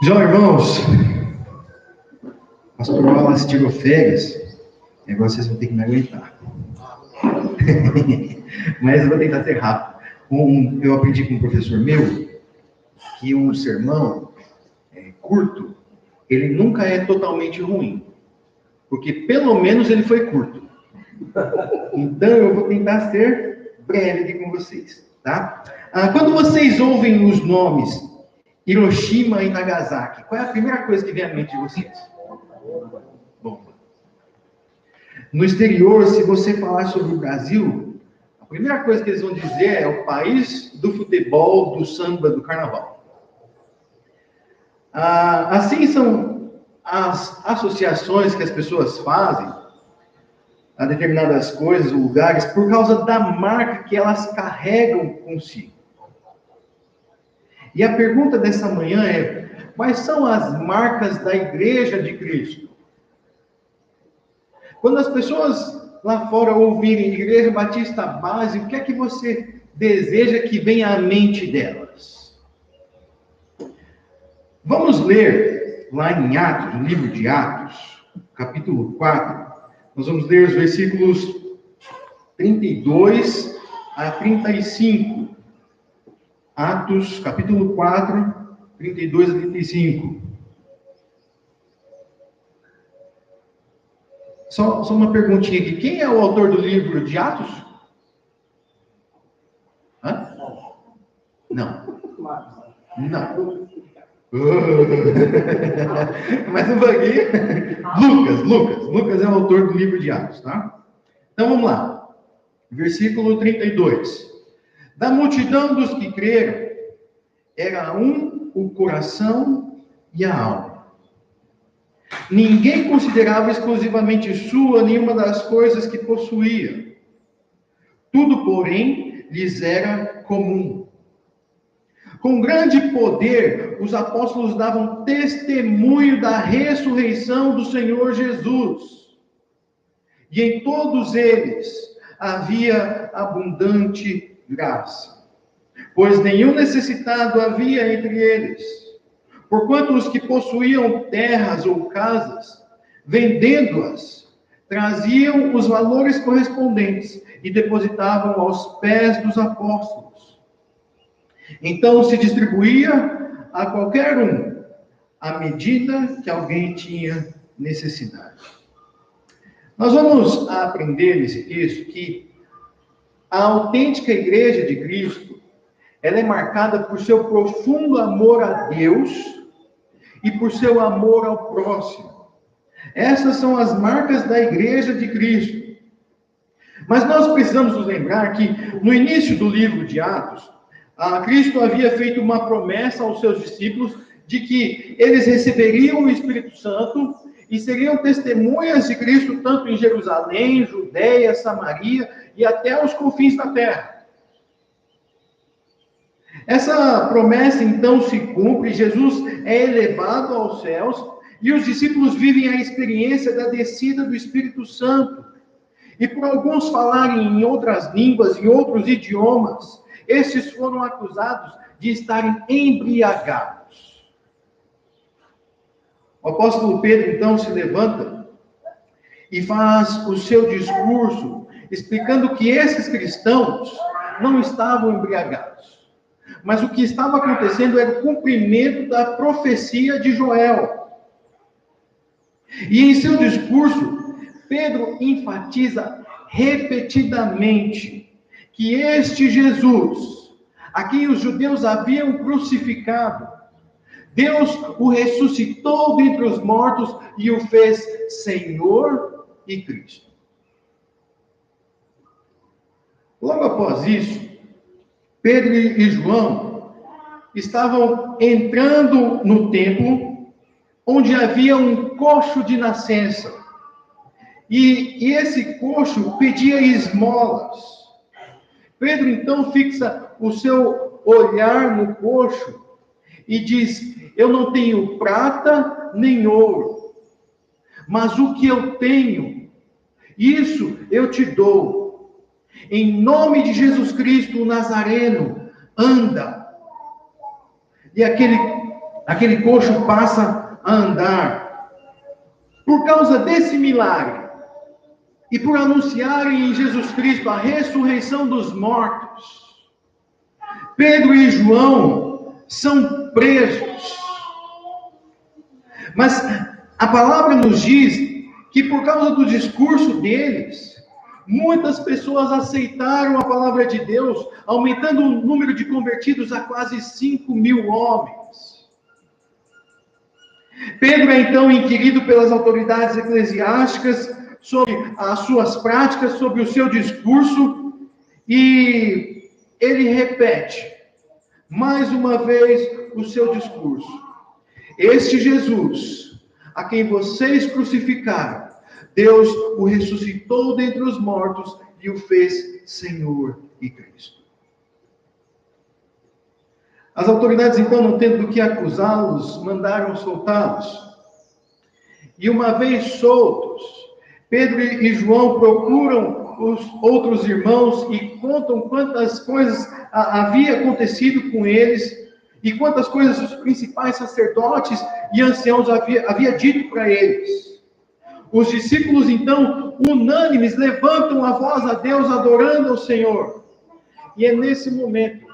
João, irmãos, pastor Wallace tirou férias, e agora vocês vão ter que me aguentar. Mas eu vou tentar ser rápido. Eu aprendi com um professor meu que um sermão curto, ele nunca é totalmente ruim, porque pelo menos ele foi curto. Então eu vou tentar ser breve aqui com vocês, tá? Quando vocês ouvem os nomes Hiroshima e Nagasaki, qual é a primeira coisa que vem à mente de vocês? Bomba. No exterior, se você falar sobre o Brasil, a primeira coisa que eles vão dizer é o país do futebol, do samba, do carnaval. Assim são as associações que as pessoas fazem a determinadas coisas, lugares, por causa da marca que elas carregam consigo. E a pergunta dessa manhã é: quais são as marcas da Igreja de Cristo? Quando as pessoas lá fora ouvirem Igreja Batista Base, o que é que você deseja que venha à mente delas? Vamos ler lá em Atos, no livro de Atos, capítulo 4. Nós vamos ler os versículos 32 a 35. Atos, capítulo 4, 32 a 35. Só uma perguntinha aqui. Quem é o autor do livro de Atos? Hã? Não. Não. Mais um pouquinho. Lucas é o autor do livro de Atos, tá? Então vamos lá. Versículo 32. Da multidão dos que creram, era um o coração e a alma. Ninguém considerava exclusivamente sua nenhuma das coisas que possuía. Tudo, porém, lhes era comum. Com grande poder, os apóstolos davam testemunho da ressurreição do Senhor Jesus. E em todos eles havia abundante graça, pois nenhum necessitado havia entre eles, porquanto os que possuíam terras ou casas, vendendo-as, traziam os valores correspondentes e depositavam aos pés dos apóstolos. Então se distribuía a qualquer um, à medida que alguém tinha necessidade. Nós vamos aprender nesse texto que a autêntica Igreja de Cristo, ela é marcada por seu profundo amor a Deus e por seu amor ao próximo. Essas são as marcas da Igreja de Cristo. Mas nós precisamos nos lembrar que no início do livro de Atos, Cristo havia feito uma promessa aos seus discípulos de que eles receberiam o Espírito Santo e seriam testemunhas de Cristo tanto em Jerusalém, Judeia, Samaria e até os confins da terra. Essa promessa então se cumpre, Jesus é elevado aos céus e os discípulos vivem a experiência da descida do Espírito Santo. E por alguns falarem em outras línguas, em outros idiomas, estes foram acusados de estarem embriagados. O apóstolo Pedro, então, se levanta e faz o seu discurso, explicando que esses cristãos não estavam embriagados. Mas o que estava acontecendo era o cumprimento da profecia de Joel. E em seu discurso, Pedro enfatiza repetidamente que este Jesus, a quem os judeus haviam crucificado, Deus o ressuscitou dentre os mortos e o fez Senhor e Cristo. Logo após isso, Pedro e João estavam entrando no templo, onde havia um coxo de nascença. E esse coxo pedia esmolas. Pedro então fixa o seu olhar no coxo e diz: eu não tenho prata nem ouro, mas o que eu tenho, isso eu te dou. Em nome de Jesus Cristo, o Nazareno, anda. E aquele aquele coxo passa a andar. Por causa desse milagre, e por anunciarem em Jesus Cristo a ressurreição dos mortos, Pedro e João são presos. Mas a palavra nos diz que por causa do discurso deles, muitas pessoas aceitaram a palavra de Deus, aumentando o número de convertidos a quase 5.000 homens. Pedro é então inquirido pelas autoridades eclesiásticas sobre as suas práticas, sobre o seu discurso, e ele repete mais uma vez o seu discurso. Este Jesus, a quem vocês crucificaram, Deus o ressuscitou dentre os mortos e o fez Senhor e Cristo. As autoridades, então, não tendo do que acusá-los, mandaram soltá-los. E uma vez soltos, Pedro e João procuram os outros irmãos e contam quantas coisas havia acontecido com eles e quantas coisas os principais sacerdotes e anciãos havia dito para eles. Os discípulos, então, unânimes, levantam a voz a Deus, adorando ao Senhor. E é nesse momento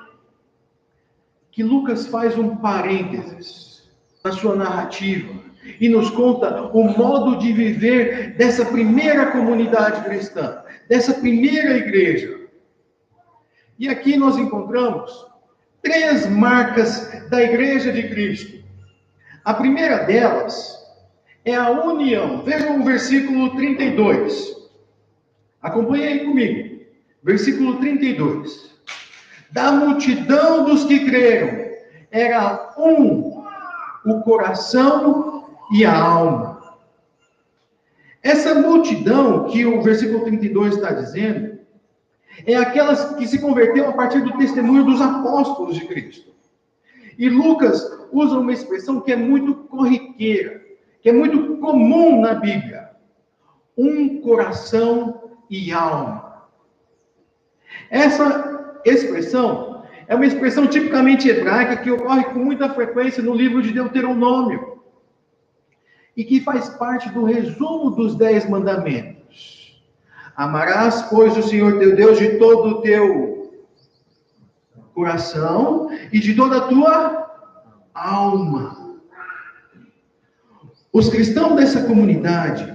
que Lucas faz um parênteses na sua narrativa e nos conta o modo de viver dessa primeira comunidade cristã, dessa primeira igreja. E aqui nós encontramos 3 marcas da igreja de Cristo. A primeira delas é a união. Vejam o versículo 32. Acompanhe aí comigo. Versículo 32. Da multidão dos que creram, era o coração e a alma. Essa multidão que o versículo 32 está dizendo, é aquelas que se converteram a partir do testemunho dos apóstolos de Cristo. E Lucas usa uma expressão que é muito corriqueira, que é muito comum na Bíblia. Um coração e alma. Essa expressão é uma expressão tipicamente hebraica que ocorre com muita frequência no livro de Deuteronômio e que faz parte do resumo dos 10 mandamentos. Amarás, pois, o Senhor teu Deus de todo o teu coração e de toda a tua alma. Os cristãos dessa comunidade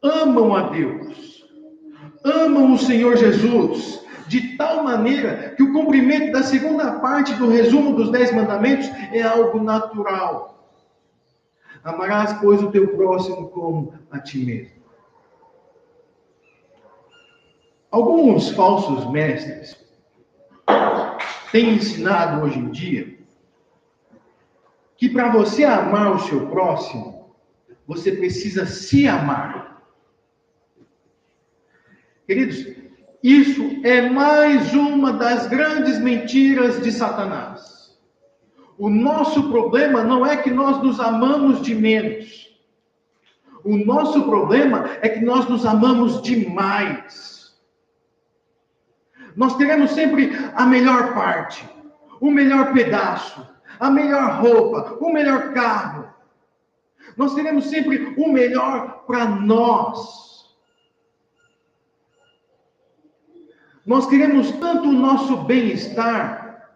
amam a Deus, amam o Senhor Jesus, de tal maneira que o cumprimento da segunda parte do resumo dos 10 mandamentos é algo natural. Amarás, pois, o teu próximo como a ti mesmo. Alguns falsos mestres têm ensinado hoje em dia que para você amar o seu próximo, você precisa se amar. Queridos, isso é mais uma das grandes mentiras de Satanás. O nosso problema não é que nós nos amamos de menos. O nosso problema é que nós nos amamos demais. Nós teremos sempre a melhor parte, o melhor pedaço, a melhor roupa, o melhor carro. Nós teremos sempre o melhor para nós. Nós queremos tanto o nosso bem-estar,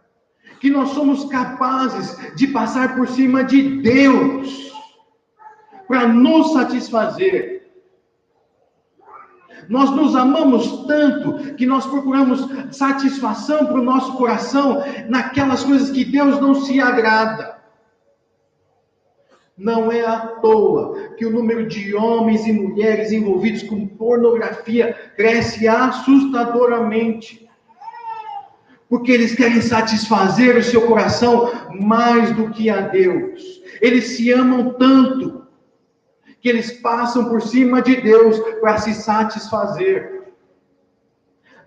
que nós somos capazes de passar por cima de Deus para nos satisfazer. Nós nos amamos tanto que nós procuramos satisfação para o nosso coração naquelas coisas que Deus não se agrada. Não é à toa que o número de homens e mulheres envolvidos com pornografia cresce assustadoramente. Porque eles querem satisfazer o seu coração mais do que a Deus. Eles se amam tanto que eles passam por cima de Deus para se satisfazer.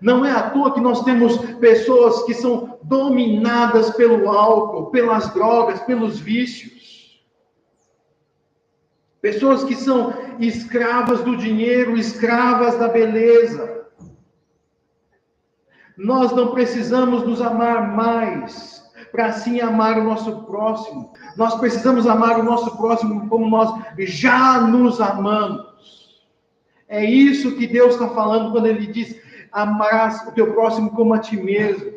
Não é à toa que nós temos pessoas que são dominadas pelo álcool, pelas drogas, pelos vícios. Pessoas que são escravas do dinheiro, escravas da beleza. Nós não precisamos nos amar mais para assim amar o nosso próximo. Nós precisamos amar o nosso próximo como nós já nos amamos. É isso que Deus está falando quando Ele diz: amarás o teu próximo como a ti mesmo.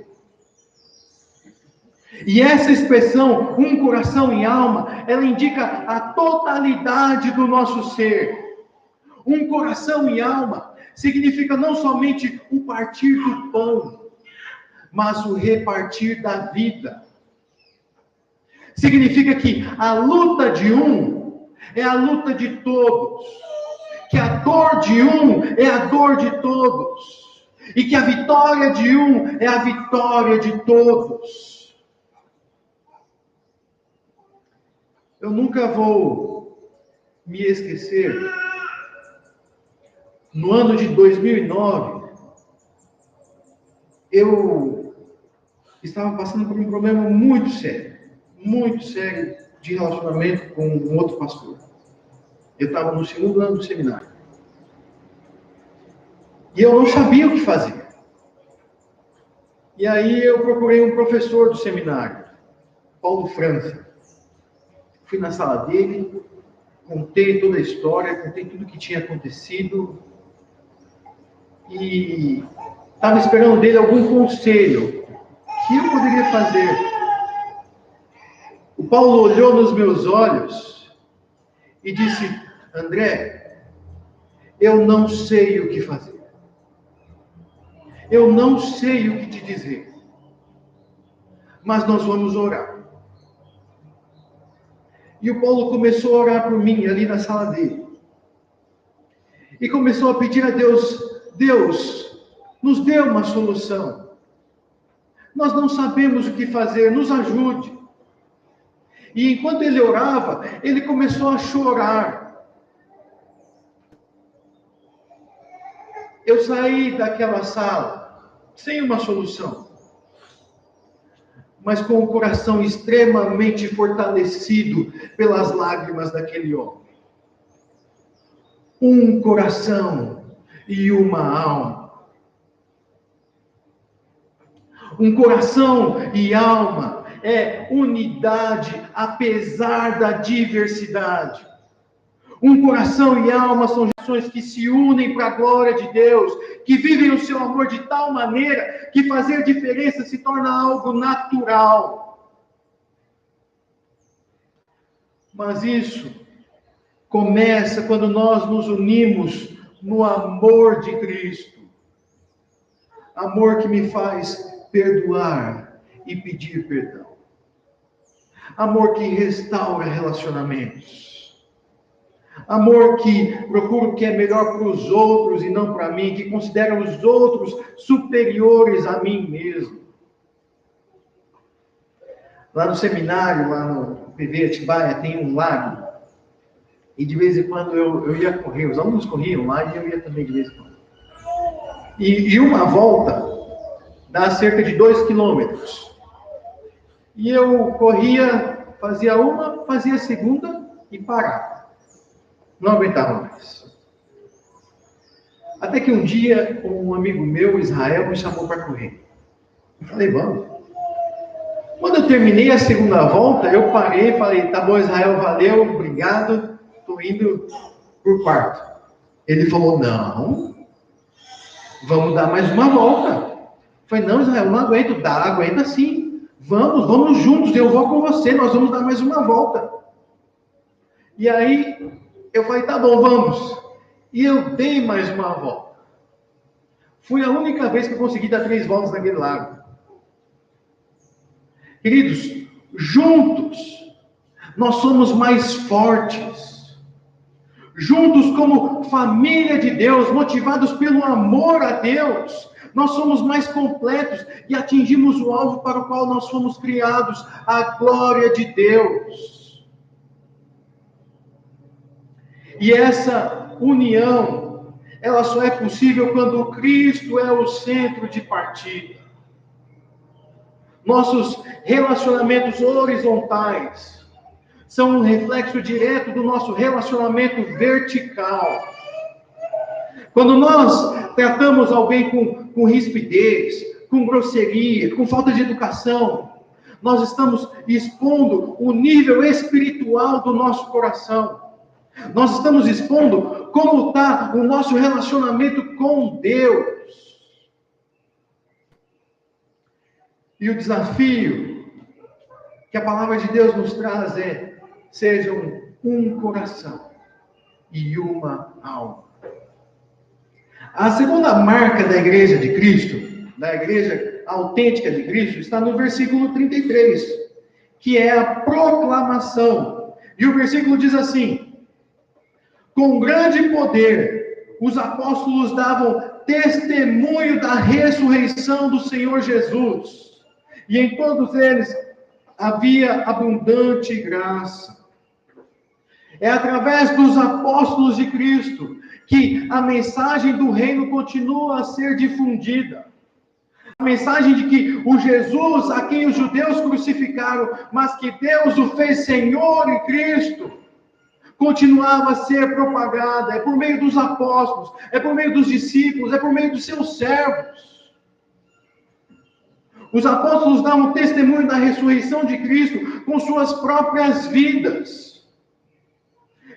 E essa expressão, um coração e alma, ela indica a totalidade do nosso ser. Um coração e alma significa não somente o partir do pão, mas o repartir da vida. Significa que a luta de um é a luta de todos, que a dor de um é a dor de todos, e que a vitória de um é a vitória de todos. Eu nunca vou me esquecer, no ano de 2009, eu estava passando por um problema muito sério de relacionamento com um outro pastor. Eu estava no segundo ano do seminário. E eu não sabia o que fazer. E aí eu procurei um professor do seminário, Paulo França. Fui na sala dele, contei toda a história, contei tudo o que tinha acontecido. E estava esperando dele algum conselho. O que eu poderia fazer? O Paulo olhou nos meus olhos e disse: André, eu não sei o que fazer. Eu não sei o que te dizer. Mas nós vamos orar. E o Paulo começou a orar por mim ali na sala dele. E começou a pedir a Deus: Deus, nos dê uma solução. Nós não sabemos o que fazer, nos ajude. E enquanto ele orava, ele começou a chorar. Eu saí daquela sala sem uma solução, mas com o coração extremamente fortalecido pelas lágrimas daquele homem. Um coração e uma alma. Um coração e alma é unidade, apesar da diversidade. Um coração e alma são gerações que se unem para a glória de Deus, que vivem o seu amor de tal maneira que fazer diferença se torna algo natural. Mas isso começa quando nós nos unimos no amor de Cristo. Amor que me faz perdoar e pedir perdão. Amor que restaura relacionamentos. Amor que procura o que é melhor para os outros e não para mim, que considera os outros superiores a mim mesmo. Lá no seminário, lá no PV Atibaia, tem um lago. E de vez em quando eu ia correr. Os alunos corriam lá e eu ia também de vez em quando. E uma volta dá cerca de 2 quilômetros. E eu corria, fazia uma, fazia a segunda e parava. Não aguentava mais. Até que um dia, um amigo meu, Israel, me chamou para correr. Eu falei, vamos. Quando eu terminei a segunda volta, eu parei e falei, tá bom, Israel, valeu, obrigado, estou indo por quarto. Ele falou, não, vamos dar mais uma volta. Eu falei, não, Israel, não aguento. Aguenta sim. Vamos juntos, eu vou com você, nós vamos dar mais uma volta. E aí, eu falei, tá bom, vamos. E eu dei mais uma volta. Foi a única vez que eu consegui dar 3 voltas naquele lago. Queridos, juntos, nós somos mais fortes. Juntos, como família de Deus, motivados pelo amor a Deus, nós somos mais completos e atingimos o alvo para o qual nós fomos criados, a glória de Deus. E essa união, ela só é possível quando Cristo é o centro de partida. Nossos relacionamentos horizontais são um reflexo direto do nosso relacionamento vertical. Quando nós tratamos alguém com rispidez, com grosseria, com falta de educação, nós estamos expondo o nível espiritual do nosso coração. Nós estamos expondo como está o nosso relacionamento com Deus. E o desafio que a palavra de Deus nos traz é: sejam um coração e uma alma. A segunda marca da igreja de Cristo, da igreja autêntica de Cristo, está no versículo 33, que é a proclamação. E o versículo diz assim: com grande poder, os apóstolos davam testemunho da ressurreição do Senhor Jesus, e em todos eles havia abundante graça. É através dos apóstolos de Cristo que a mensagem do reino continua a ser difundida. A mensagem de que o Jesus a quem os judeus crucificaram, mas que Deus o fez Senhor e Cristo, continuava a ser propagada. É por meio dos apóstolos, é por meio dos discípulos, é por meio dos seus servos. Os apóstolos davam testemunho da ressurreição de Cristo com suas próprias vidas.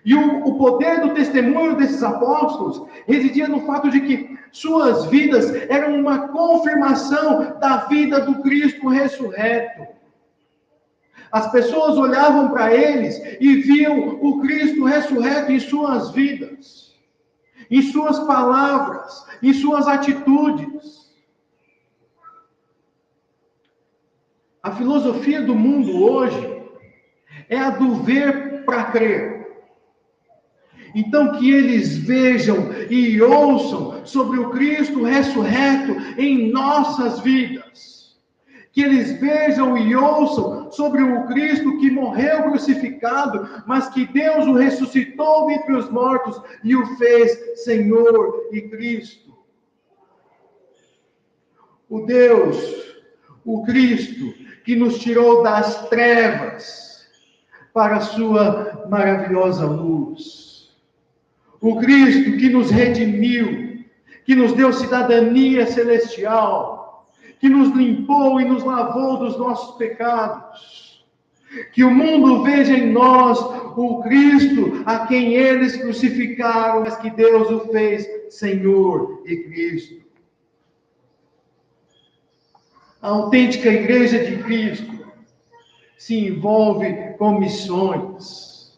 E o poder do testemunho desses apóstolos residia no fato de que suas vidas eram uma confirmação da vida do Cristo ressurreto. As pessoas olhavam para eles e viam o Cristo ressurreto em suas vidas, em suas palavras, em suas atitudes. A filosofia do mundo hoje é a do ver para crer. Então, que eles vejam e ouçam sobre o Cristo ressurreto em nossas vidas. Que eles vejam e ouçam sobre o Cristo que morreu crucificado, mas que Deus o ressuscitou dentre os mortos e o fez Senhor e Cristo. O Deus, o Cristo, que nos tirou das trevas para a sua maravilhosa luz. O Cristo que nos redimiu, que nos deu cidadania celestial, que nos limpou e nos lavou dos nossos pecados. Que o mundo veja em nós o Cristo a quem eles crucificaram, mas que Deus o fez Senhor e Cristo. A autêntica igreja de Cristo se envolve com missões.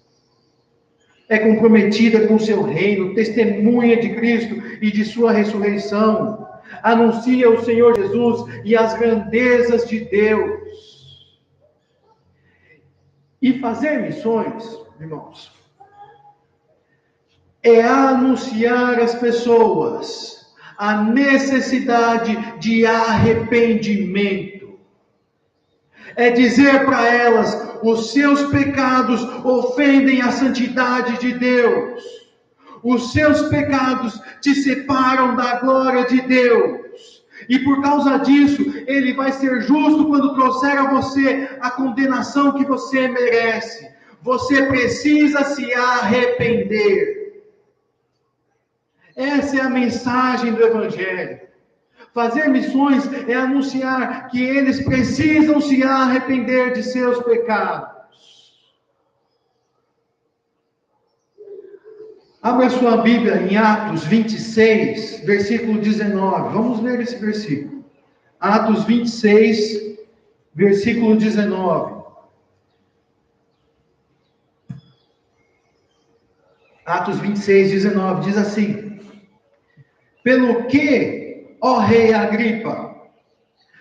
É comprometida com o seu reino, testemunha de Cristo e de sua ressurreição, anuncia o Senhor Jesus e as grandezas de Deus. E fazer missões, irmãos, é anunciar às pessoas a necessidade de arrependimento. É dizer para elas: os seus pecados ofendem a santidade de Deus. Os seus pecados te separam da glória de Deus. E por causa disso, Ele vai ser justo quando trouxer a você a condenação que você merece. Você precisa se arrepender. Essa é a mensagem do Evangelho. Fazer missões é anunciar que eles precisam se arrepender de seus pecados. Abra sua Bíblia em Atos 26, versículo 19. Vamos ler esse versículo. Atos 26, versículo 19. Atos 26, 19 diz assim: pelo que, ó rei Agripa,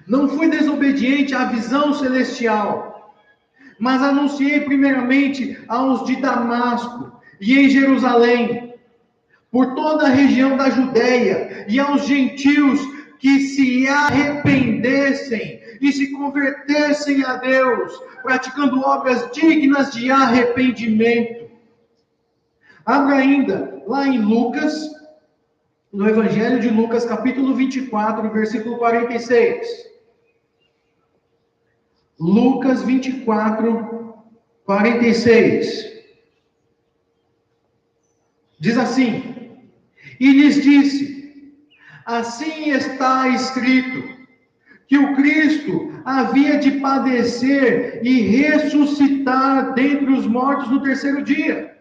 não fui desobediente à visão celestial, mas anunciei primeiramente aos de Damasco e em Jerusalém, por toda a região da Judéia, e aos gentios que se arrependessem e se convertessem a Deus, praticando obras dignas de arrependimento. Abra ainda, lá em Lucas, no Evangelho de Lucas, capítulo 24, versículo 46. Lucas 24, 46. Diz assim: e lhes disse: assim está escrito, que o Cristo havia de padecer e ressuscitar dentre os mortos no terceiro dia,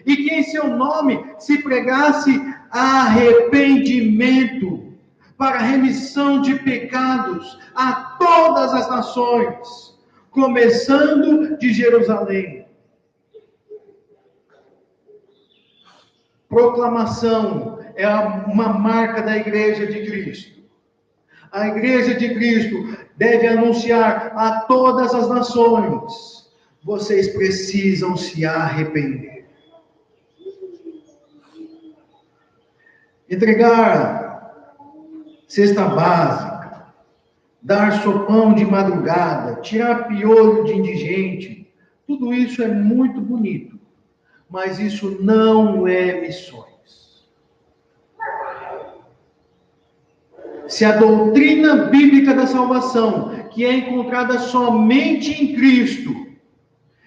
e que em seu nome se pregasse arrependimento para remissão de pecados a todas as nações, começando de Jerusalém. Proclamação é uma marca da Igreja de Cristo. A Igreja de Cristo deve anunciar a todas as nações: vocês precisam se arrepender. Entregar cesta básica, dar sopão de madrugada, tirar piolho de indigente, tudo isso é muito bonito, mas isso não é missões. Se a doutrina bíblica da salvação, que é encontrada somente em Cristo,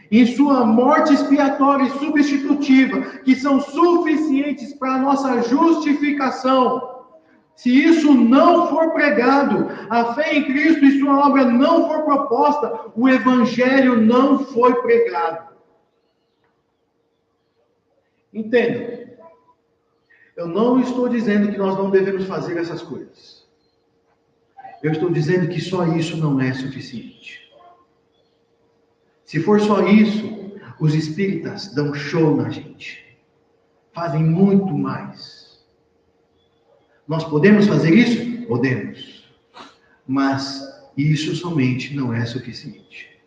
em sua morte expiatória e substitutiva, que são suficientes para a nossa justificação, se isso não for pregado, a fé em Cristo e sua obra não for proposta, o Evangelho não foi pregado. Entenda, eu não estou dizendo que nós não devemos fazer essas coisas. Eu estou dizendo que só isso não é suficiente. Se for só isso, os espíritas dão show na gente. Fazem muito mais. Nós podemos fazer isso? Podemos. Mas isso somente não é suficiente.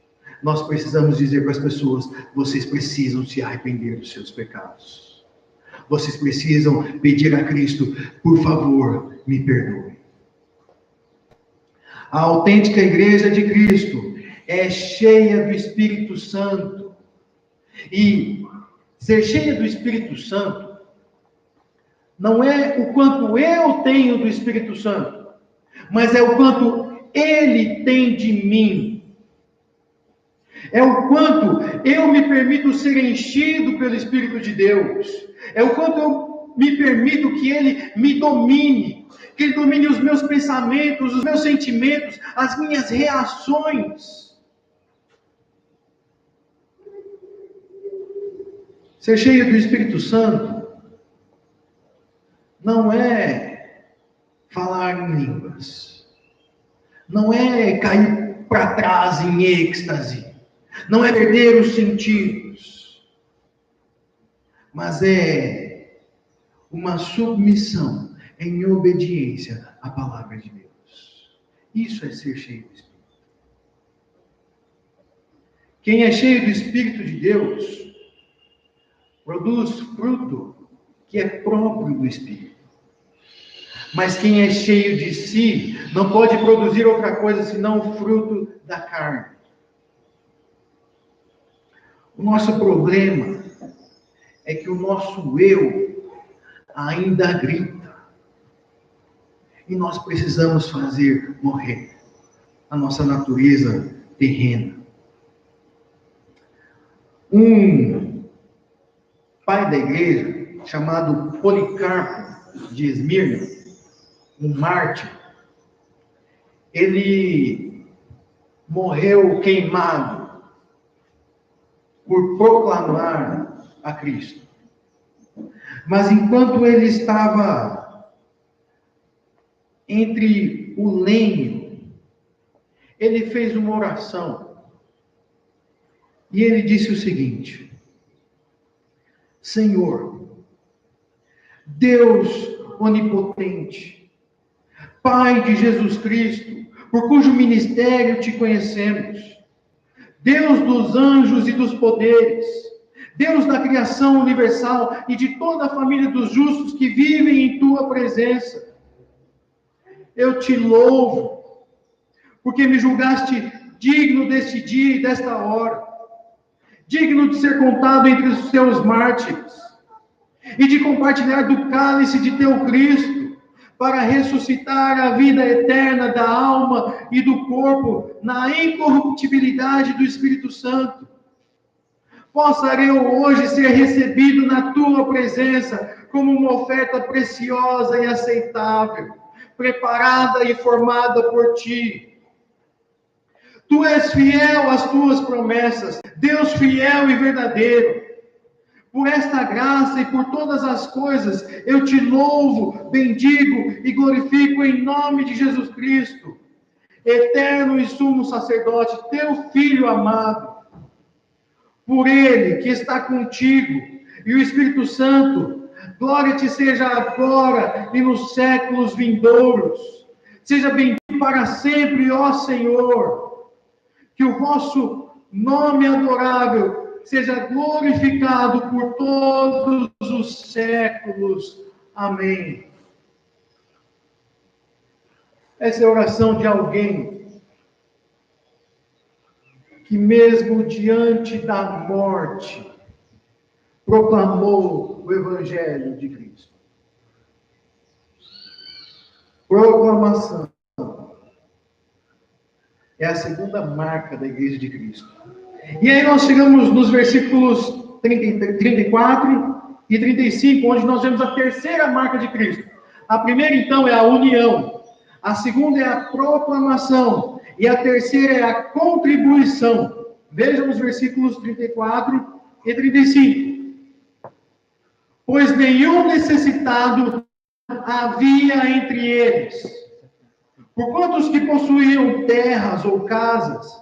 Nós precisamos dizer para as pessoas: vocês precisam se arrepender dos seus pecados. Vocês precisam pedir a Cristo: por favor, me perdoe. A autêntica Igreja de Cristo é cheia do Espírito Santo. E ser cheia do Espírito Santo não é o quanto eu tenho do Espírito Santo, mas é o quanto Ele tem de mim. É o quanto eu me permito ser enchido pelo Espírito de Deus. É o quanto eu me permito que Ele me domine. Que Ele domine os meus pensamentos, os meus sentimentos, as minhas reações. Ser cheio do Espírito Santo não é falar em línguas. Não é cair para trás em êxtase. Não é perder os sentidos. Mas é uma submissão em obediência à palavra de Deus. Isso é ser cheio do Espírito. Quem é cheio do Espírito de Deus produz fruto que é próprio do Espírito. Mas quem é cheio de si não pode produzir outra coisa senão o fruto da carne. O nosso problema é que o nosso eu ainda grita. E nós precisamos fazer morrer a nossa natureza terrena. Um pai da igreja, chamado Policarpo de Esmirna, um mártir, ele morreu queimado por proclamar a Cristo. Mas enquanto ele estava entre o lenho, ele fez uma oração. E ele disse o seguinte: Senhor, Deus onipotente, Pai de Jesus Cristo, por cujo ministério te conhecemos, Deus dos anjos e dos poderes, Deus da criação universal e de toda a família dos justos que vivem em tua presença, eu te louvo, porque me julgaste digno deste dia e desta hora, digno de ser contado entre os teus mártires, e de compartilhar do cálice de teu Cristo, para ressuscitar a vida eterna da alma e do corpo, na incorruptibilidade do Espírito Santo. Possa eu hoje ser recebido na tua presença, como uma oferta preciosa e aceitável, preparada e formada por ti, Tu és fiel às tuas promessas, Deus fiel e verdadeiro. Por esta graça e por todas as coisas, eu te louvo, bendigo e glorifico em nome de Jesus Cristo, eterno e sumo sacerdote, teu Filho amado. Por ele que está contigo e o Espírito Santo, glória te seja agora e nos séculos vindouros. Seja bendito para sempre, ó Senhor. Que o vosso nome adorável seja glorificado por todos os séculos. Amém. Essa é a oração de alguém que mesmo diante da morte, proclamou o Evangelho de Cristo. Proclamação é a segunda marca da Igreja de Cristo. E aí nós chegamos nos versículos 34 e 35, onde nós vemos a terceira marca de Cristo. A primeira, então, é a união. A segunda é a proclamação. E a terceira é a contribuição. Vejam os versículos 34 e 35. Pois nenhum necessitado havia entre eles. Porquanto os que possuíam terras ou casas,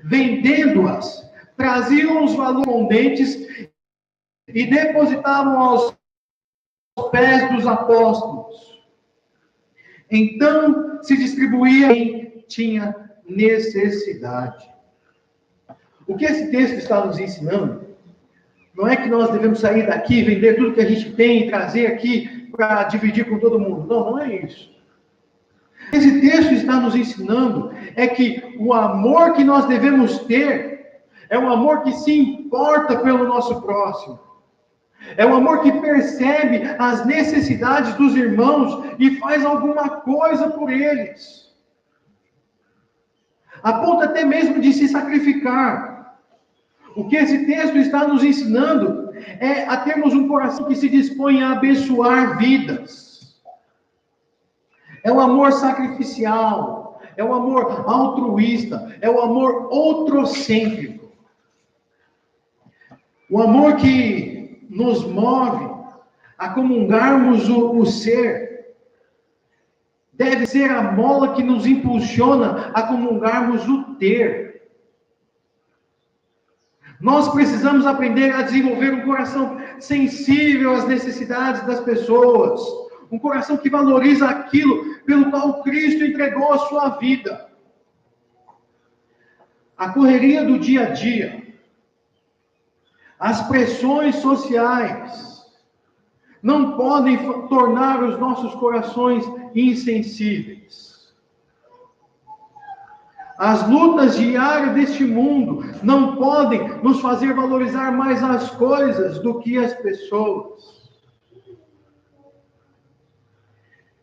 vendendo-as, traziam os valores correspondentes e depositavam aos pés dos apóstolos. Então se distribuía quem tinha necessidade. O que esse texto está nos ensinando não é que nós devemos sair daqui, vender tudo que a gente tem e trazer aqui para dividir com todo mundo. Não é isso. Esse texto está nos ensinando é que o amor que nós devemos ter é um amor que se importa pelo nosso próximo. É um amor que percebe as necessidades dos irmãos e faz alguma coisa por eles. A ponto até mesmo de se sacrificar. O que esse texto está nos ensinando é a termos um coração que se dispõe a abençoar vidas. É o amor sacrificial, é o amor altruísta, é o amor outrocêntrico. O amor que nos move a comungarmos o ser, deve ser a mola que nos impulsiona a comungarmos o ter. Nós precisamos aprender a desenvolver um coração sensível às necessidades das pessoas, um coração que valoriza aquilo pelo qual Cristo entregou a sua vida. A correria do dia a dia, as pressões sociais, não podem tornar os nossos corações insensíveis. As lutas diárias deste mundo não podem nos fazer valorizar mais as coisas do que as pessoas.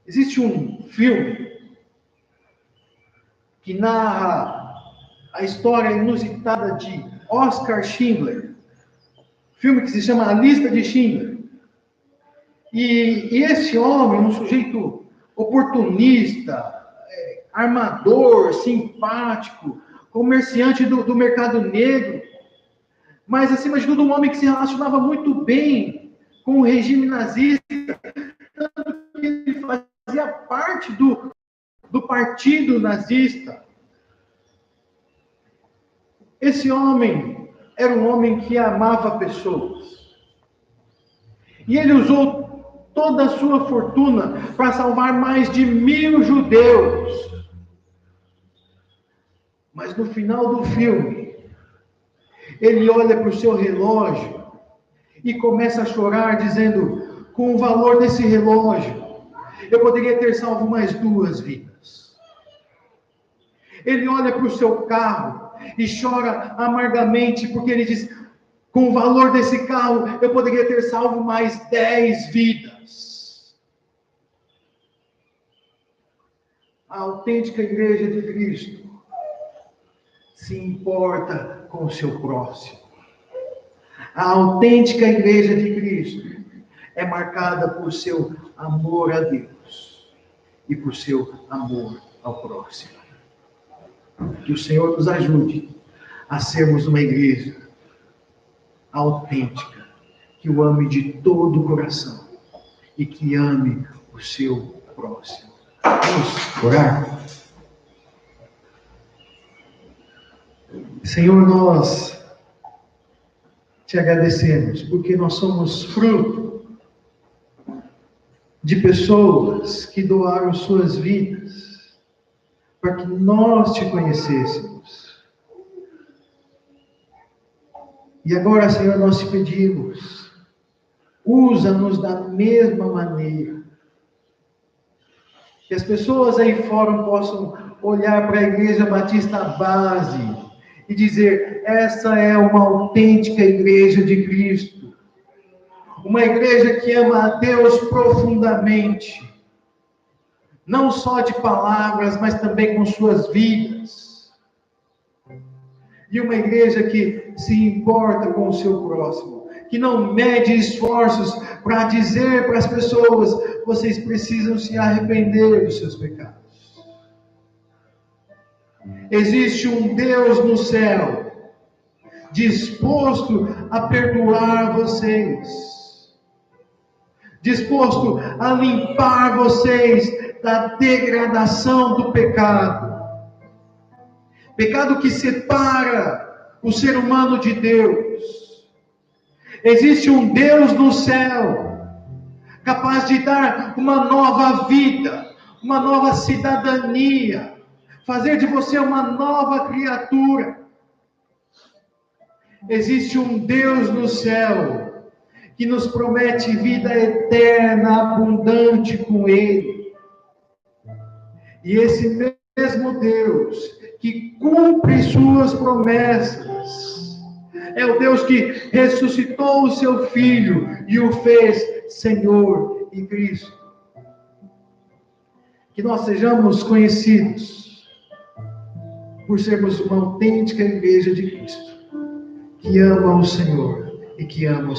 Existe um filme que narra a história inusitada de Oskar Schindler. Filme que se chama A Lista de Schindler. E esse homem, um sujeito oportunista, armador, simpático, comerciante do mercado negro, mas acima de tudo um homem que se relacionava muito bem com o regime nazista, tanto que ele fazia parte do partido nazista. Esse homem era um homem que amava pessoas. E ele usou toda a sua fortuna para salvar mais de 1.000 judeus. Mas no final do filme, ele olha para o seu relógio e começa a chorar, dizendo: com o valor desse relógio, eu poderia ter salvo mais 2 vidas. Ele olha para o seu carro e chora amargamente, porque ele diz: com o valor desse carro, eu poderia ter salvo mais 10 vidas. A autêntica igreja de Cristo se importa com o seu próximo. A autêntica igreja de Cristo é marcada por seu amor a Deus e por seu amor ao próximo. Que o Senhor nos ajude a sermos uma igreja autêntica, que o ame de todo o coração e que ame o seu próximo. Vamos orar? Senhor, nós te agradecemos porque nós somos fruto de pessoas que doaram suas vidas para que nós te conhecêssemos. E agora, Senhor, nós te pedimos, usa-nos da mesma maneira. Que as pessoas aí fora possam olhar para a Igreja Batista Base e dizer, essa é uma autêntica igreja de Cristo. Uma igreja que ama a Deus profundamente. Não só de palavras, mas também com suas vidas. E uma igreja que se importa com o seu próximo. Que não mede esforços para dizer para as pessoas, vocês precisam se arrepender dos seus pecados. Existe um Deus no céu, disposto a perdoar vocês, disposto a limpar vocês da degradação do pecado. Pecado que separa o ser humano de Deus. Existe um Deus no céu, capaz de dar uma nova vida, uma nova cidadania, fazer de você uma nova criatura. Existe um Deus no céu, que nos promete vida eterna, abundante com Ele. E esse mesmo Deus, que cumpre suas promessas, é o Deus que ressuscitou o seu Filho e o fez Senhor e Cristo. Que nós sejamos conhecidos por sermos uma autêntica igreja de Cristo, que ama o Senhor e que ama o